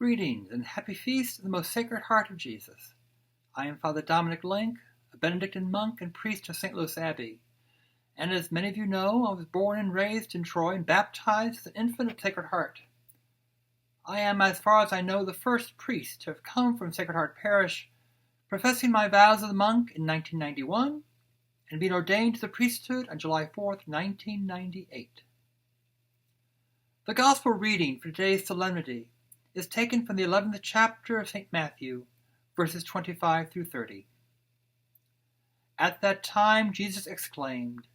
Greetings and happy feast of the most sacred heart of Jesus. I am Father Dominic Lenk, a Benedictine monk and priest of St. Louis Abbey. And as many of you know, I was born and raised in Troy and baptized as an infant of Sacred Heart. I am, as far as I know, the first priest to have come from Sacred Heart Parish, professing my vows as a monk in 1991 and being ordained to the priesthood on July 4th, 1998. The Gospel reading for today's solemnity is taken from the 11th chapter of St. Matthew, verses 25 through 30. At that time Jesus exclaimed,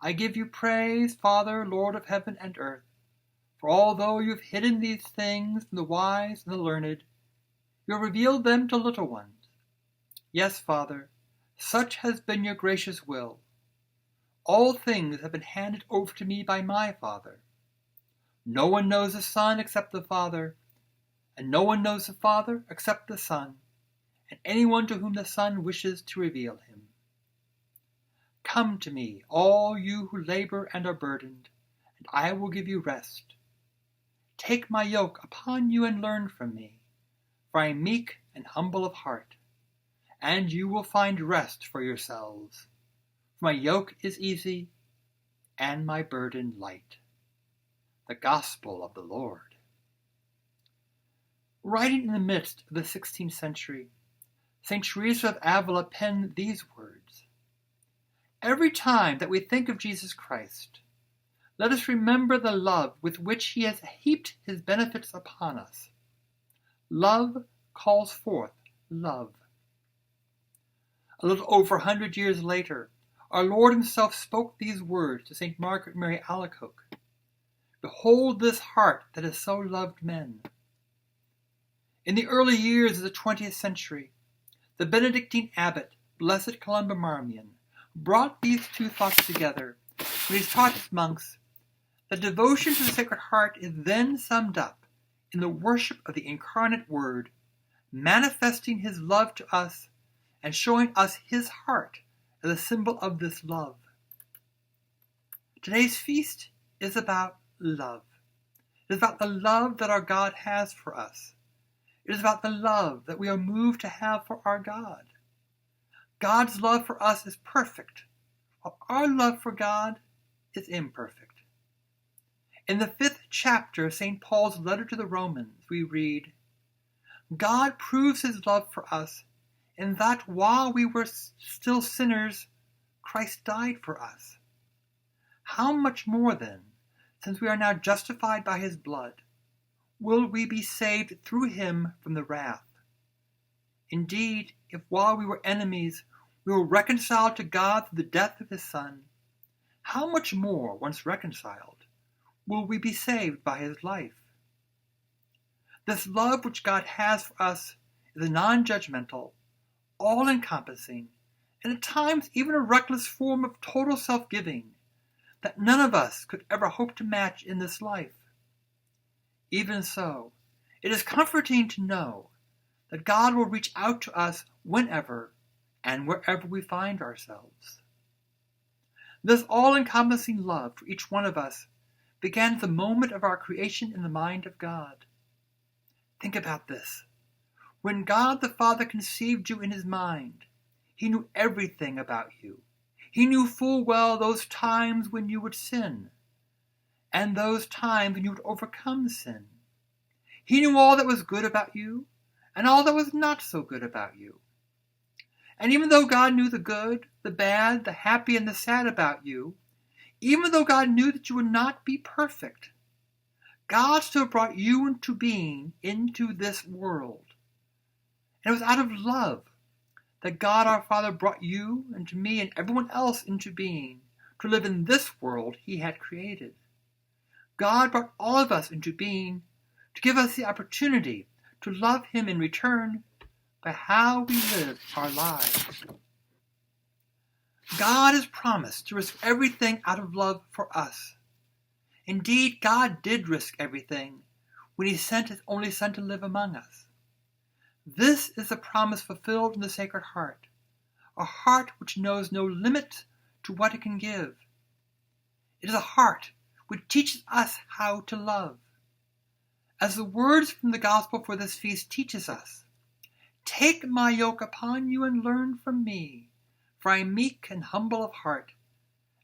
"I give you praise, Father, Lord of heaven and earth, for although you have hidden these things from the wise and the learned, you have revealed them to little ones. Yes, Father, such has been your gracious will. All things have been handed over to me by my Father. No one knows the Son except the Father, and no one knows the Father except the Son, and anyone to whom the Son wishes to reveal him. Come to me, all you who labor and are burdened, and I will give you rest. Take my yoke upon you and learn from me, for I am meek and humble of heart, and you will find rest for yourselves. For my yoke is easy, and my burden light." The Gospel of the Lord. Writing in the midst of the 16th century, St. Teresa of Avila penned these words: "Every time that we think of Jesus Christ, let us remember the love with which he has heaped his benefits upon us. Love calls forth love." A little over 100 years later, our Lord himself spoke these words to St. Margaret Mary Alacoque: "Behold this heart that has so loved men." In the early years of the 20th century, the Benedictine abbot, Blessed Columba Marmion, brought these two thoughts together when he taught his monks that devotion to the Sacred Heart is then summed up in the worship of the incarnate Word, manifesting his love to us and showing us his heart as a symbol of this love. Today's feast is about love. It is about the love that our God has for us. It is about the love that we are moved to have for our God. God's love for us is perfect, while our love for God is imperfect. In the 5th chapter of St. Paul's letter to the Romans, we read, "God proves his love for us in that while we were still sinners, Christ died for us. How much more then, since we are now justified by his blood, will we be saved through him from the wrath? Indeed, if while we were enemies, we were reconciled to God through the death of his Son, how much more, once reconciled, will we be saved by his life?" This love which God has for us is a non-judgmental, all-encompassing, and at times even a reckless form of total self-giving that none of us could ever hope to match in this life. Even so, it is comforting to know that God will reach out to us whenever and wherever we find ourselves. This all-encompassing love for each one of us began at the moment of our creation in the mind of God. Think about this. When God the Father conceived you in his mind, he knew everything about you. He knew full well those times when you would sin, and those times when you would overcome sin. He knew all that was good about you, and all that was not so good about you. And even though God knew the good, the bad, the happy, and the sad about you, even though God knew that you would not be perfect, God still brought you into being into this world. And it was out of love that God our Father brought you and to me and everyone else into being to live in this world he had created. God brought all of us into being to give us the opportunity to love him in return by how we live our lives. God has promised to risk everything out of love for us. Indeed, God did risk everything when he sent his only Son to live among us. This is the promise fulfilled in the Sacred Heart, a heart which knows no limit to what it can give. It is a heart which teaches us how to love. As the words from the gospel for this feast teaches us, "Take my yoke upon you and learn from me, for I am meek and humble of heart,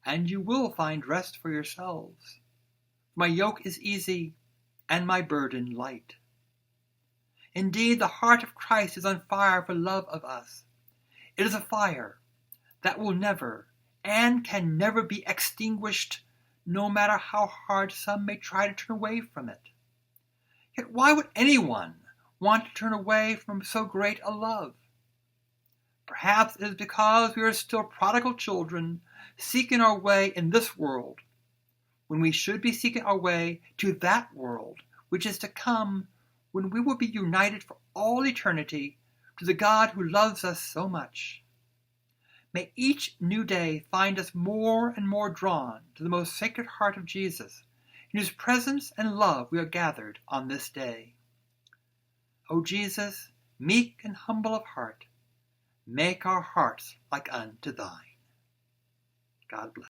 and you will find rest for yourselves. My yoke is easy and my burden light." Indeed, the heart of Christ is on fire for love of us. It is a fire that will never and can never be extinguished, no matter how hard some may try to turn away from it. Yet why would anyone want to turn away from so great a love? Perhaps it is because we are still prodigal children seeking our way in this world, when we should be seeking our way to that world which is to come, when we will be united for all eternity to the God who loves us so much. May each new day find us more and more drawn to the most sacred heart of Jesus, in whose presence and love we are gathered on this day. O Jesus, meek and humble of heart, make our hearts like unto thine. God bless.